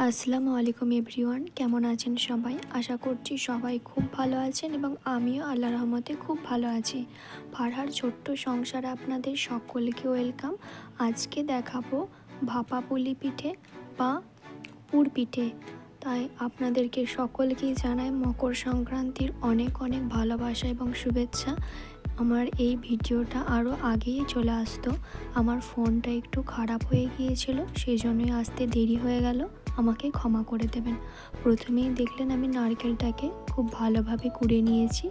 আসসালামু আলাইকুম এভরিওয়ান, কেমন আছেন সবাই? আশা করছি সবাই খুব ভালো আছেন এবং আমিও আল্লাহর রহমতে খুব ভালো আছি। ফারহার ছোট্ট সংসারে আপনাদের সকলকে ওয়েলকাম। আজকে দেখাবো ভাপা পুলি পিঠে বা পুর পিঠে। তাই আপনাদেরকে সকলকেই জানাই মকর সংক্রান্তির অনেক অনেক ভালোবাসা এবং শুভেচ্ছা। আমার এই ভিডিওটা আরও আগেই চলে আসতো, আমার ফোনটা একটু খারাপ হয়ে গিয়েছিল, সেই জন্যই আসতে দেরি হয়ে গেল, আমাকে ক্ষমা করে দেবেন। প্রথমেই দেখলেন আমি নারকেলটাকে খুব ভালোভাবে কুড়ে নিয়েছি।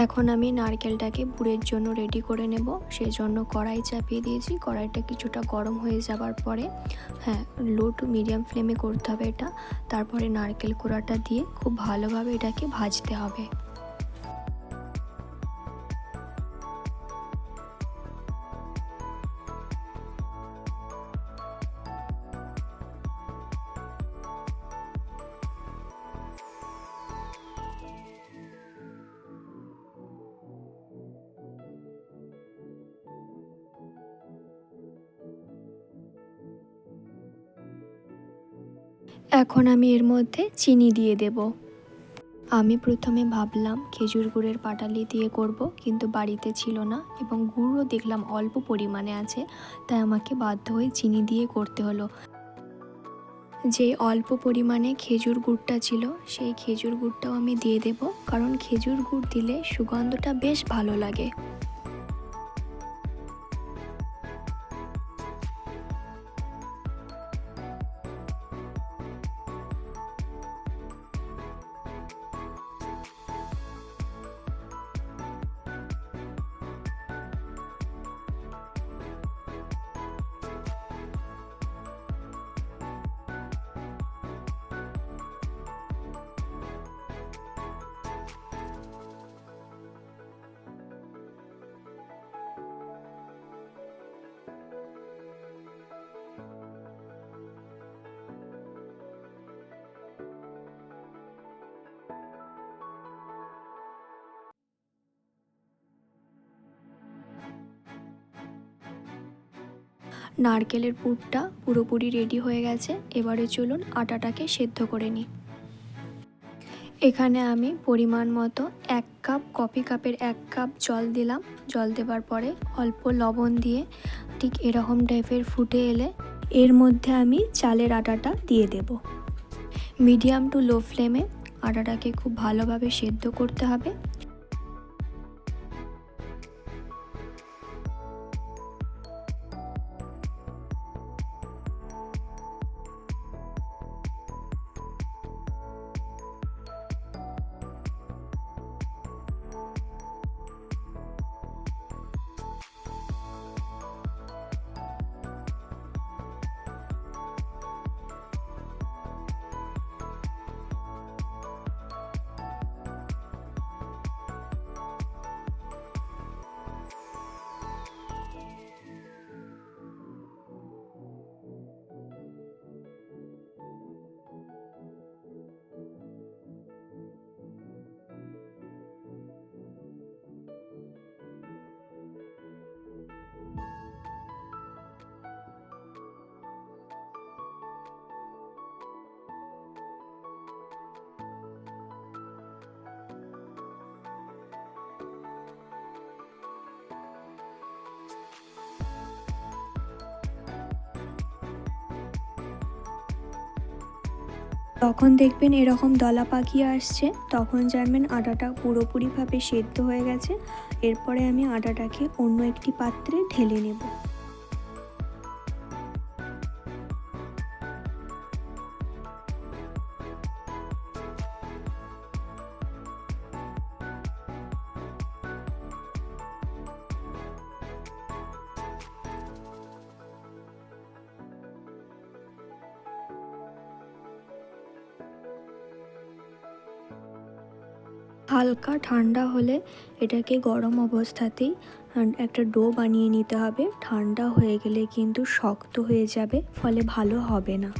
এখন আমি নারকেলটাকে পুরের জন্য রেডি করে নেব, সেই জন্য কড়াই চাপিয়ে দিয়েছি। কড়াইটা কিছুটা গরম হয়ে যাবার পরে, হ্যাঁ, লো টু মিডিয়াম ফ্লেমে করতে হবে এটা। তারপরে নারকেল কোড়াটা দিয়ে খুব ভালোভাবে এটাকে ভাজতে হবে। এখন আমি এর মধ্যে চিনি দিয়ে দেব। আমি প্রথমে ভাবলাম খেজুর গুড়ের পাটালি দিয়ে করব, কিন্তু বাড়িতে ছিল না এবং গুড়ও দেখলাম অল্প পরিমাণে আছে, তাই আমাকে বাধ্য হয়ে চিনি দিয়ে করতে হলো। যে অল্প পরিমাণে খেজুর গুড়টা ছিল সেই খেজুর গুড়টাও আমি দিয়ে দেব, কারণ খেজুর গুড় দিলে সুগন্ধটা বেশ ভালো লাগে। নারকেলের পুরটা পুরোপুরি রেডি হয়ে গেছে। এবারে চলুন আটাটাকে সেদ্ধ করে নিই। এখানে আমি পরিমাণ মতো 1 কাপ, কফি কাপের 1 কাপ জল দিলাম। জল দেবার পরে অল্প লবণ দিয়ে ঠিক এরকম টাইপের ফুটে এলে এর মধ্যে আমি চালের আটাটা দিয়ে দেব। মিডিয়াম টু লো ফ্লেমে আটাটাকে খুব ভালোভাবে সেদ্ধ করতে হবে। তখন দেখবেন এরকম দলা পাকিয়ে আসছে, তখন জানবেন আটাটা পুরোপুরিভাবে সেদ্ধ হয়ে গেছে। এরপরে আমি আটাটাকে অন্য একটি পাত্রে ঢেলে নেব। হালকা ঠান্ডা হলে এটাকে গরম অবস্থাতেই একটা ডো বানিয়ে নিতে হবে। ঠান্ডা হয়ে গেলে কিন্তু শক্ত হয়ে যাবে, ফলে ভালো হবে না।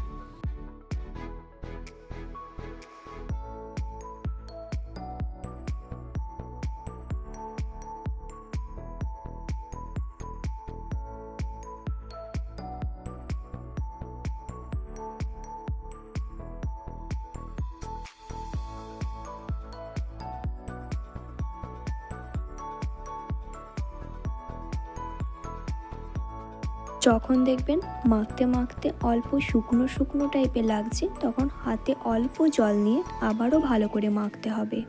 যখন দেখবেন মাখতে মাখতে অল্প শুকনো শুকনো টাইপের লাগছে, তখন হাতে অল্প জল নিয়ে আবারও ভালো করে মাখতে হবে।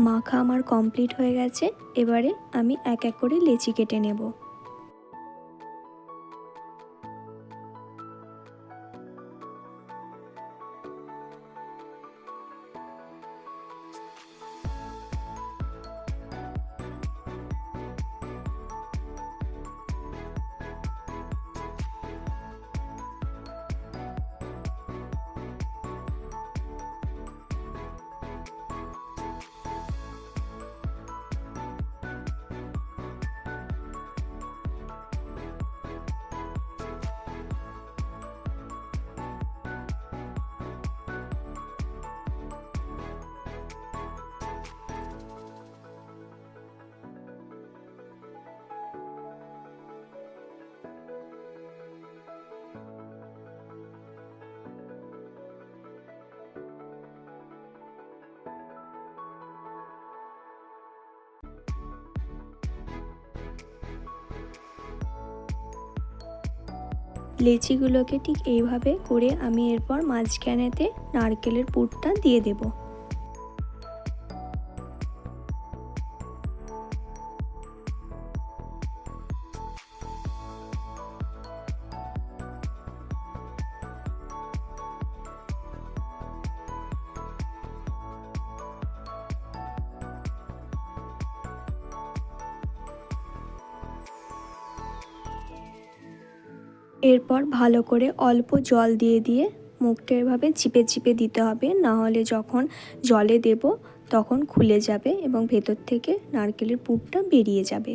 মাখা আমার কমপ্লিট হয়ে গেছে। এবারে আমি এক এক করে লেচি কেটে নেব। লেচিগুলোকে ঠিক এইভাবে করে আমি এরপর মাঝখানেতে নারকেলের পুরটা দিয়ে দেব। এরপর ভালো করে অল্প জল দিয়ে দিয়ে মুখটা এভাবে চিপে চিপে দিতে হবে, না হলে যখন জলে দেব তখন খুলে যাবে এবং ভেতর থেকে নারকেলের পুরটা বেরিয়ে যাবে।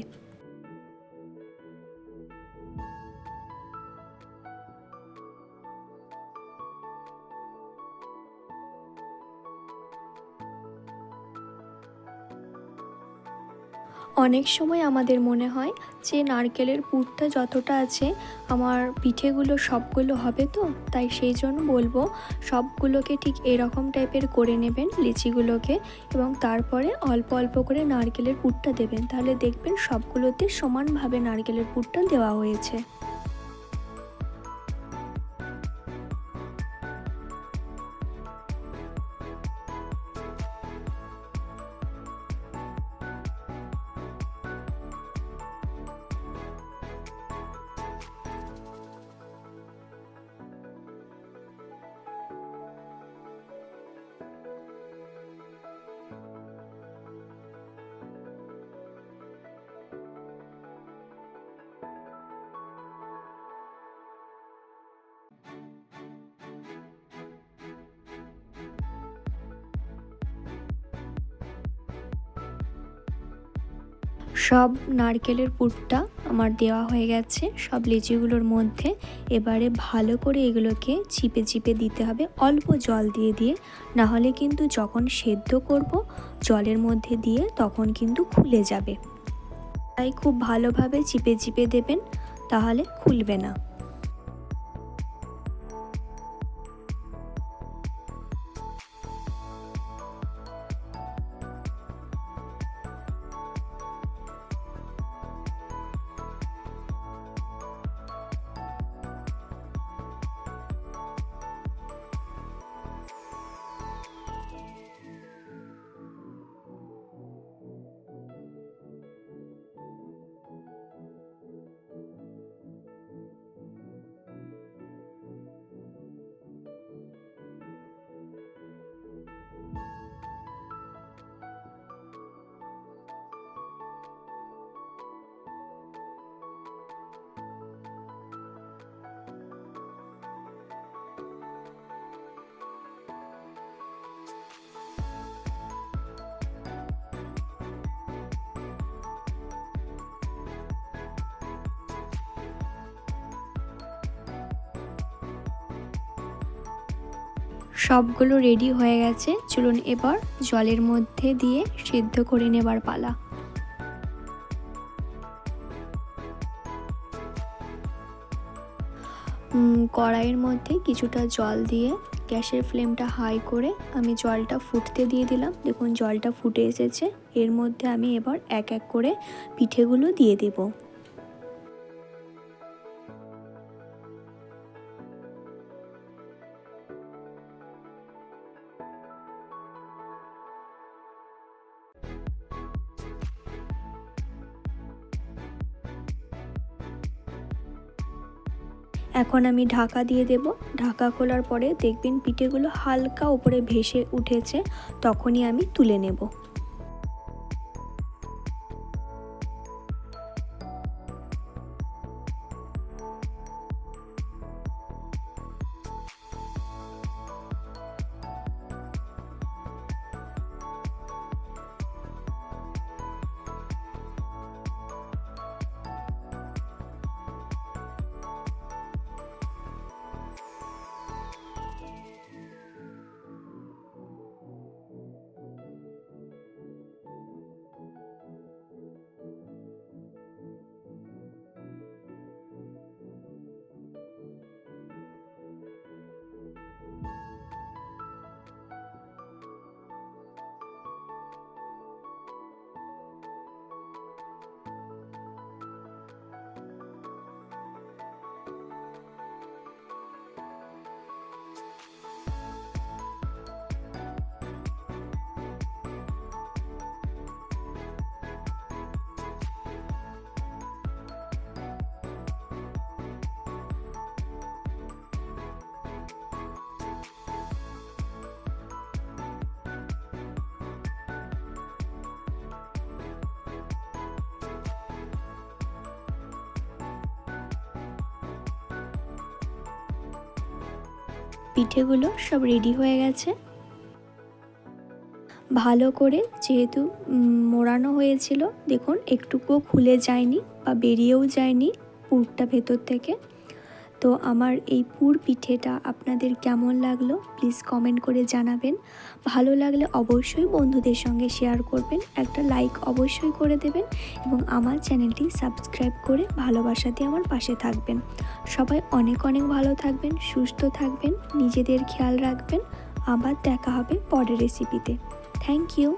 অনেক সময় আমাদের মনে হয় যে নারকেলের পুরটা যতটা আছে আমার পিঠেগুলো সবগুলো হবে, তো তাই সেই জন্য বলবো সবগুলোকে ঠিক এরকম টাইপের করে নেবেন লিচিগুলোকে, এবং তারপরে অল্প অল্প করে নারকেলের পুরটা দেবেন, তাহলে দেখবেন সবগুলোতে সমানভাবে নারকেলের পুরটা দেওয়া হয়েছে। সব নারকেলের পুরটা আমার দেওয়া হয়ে গেছে সব লিচিগুলোর মধ্যে। এবারে ভালো করে এগুলোকে চিপে চিপে দিতে হবে অল্প জল দিয়ে দিয়ে, না হলে কিন্তু যখন সেদ্ধ করব জলের মধ্যে দিয়ে তখন কিন্তু খুলে যাবে। তাই খুব ভালোভাবে চিপে চিপে দেবেন, তাহলে খুলবে না। সবগুলো রেডি হয়ে গেছে, চলুন এবার জলের মধ্যে দিয়ে সিদ্ধ করে নেবার পালা। কড়াইয়ের মধ্যে কিছুটা জল দিয়ে গ্যাসের ফ্লেমটা হাই করে আমি জলটা ফুটতে দিয়ে দিলাম। দেখুন জলটা ফুটে এসেছে। এর মধ্যে আমি এবার এক এক করে পিঠেগুলো দিয়ে দেব। এখন আমি ঢাকা দিয়ে দেব। ঢাকা খোলার পরে দেখবেন পিঠেগুলো হালকা উপরে ভেসে উঠেছে, তখনই আমি তুলে নেব। পিঠেগুলো সব রেডি হয়ে গেছে। ভালো করে যেহেতু মোড়ানো হয়েছিল, দেখুন একটুকুও খুলে যায়নি বা বেরিয়েও যায়নি পুরটা ভেতর থেকে। তো আমার এই পুর পিঠেটা আপনাদের কেমন লাগলো প্লিজ কমেন্ট করে জানাবেন। ভালো লাগলে অবশ্যই বন্ধুদের সঙ্গে শেয়ার করবেন, একটা লাইক অবশ্যই করে দেবেন এবং আমার চ্যানেলটি সাবস্ক্রাইব করে ভালোবাসা দিয়ে আমার পাশে থাকবেন। সবাই অনেক অনেক ভালো থাকবেন, সুস্থ থাকবেন, নিজেদের খেয়াল রাখবেন। আবার দেখা হবে পরের রেসিপিতে। Thank you.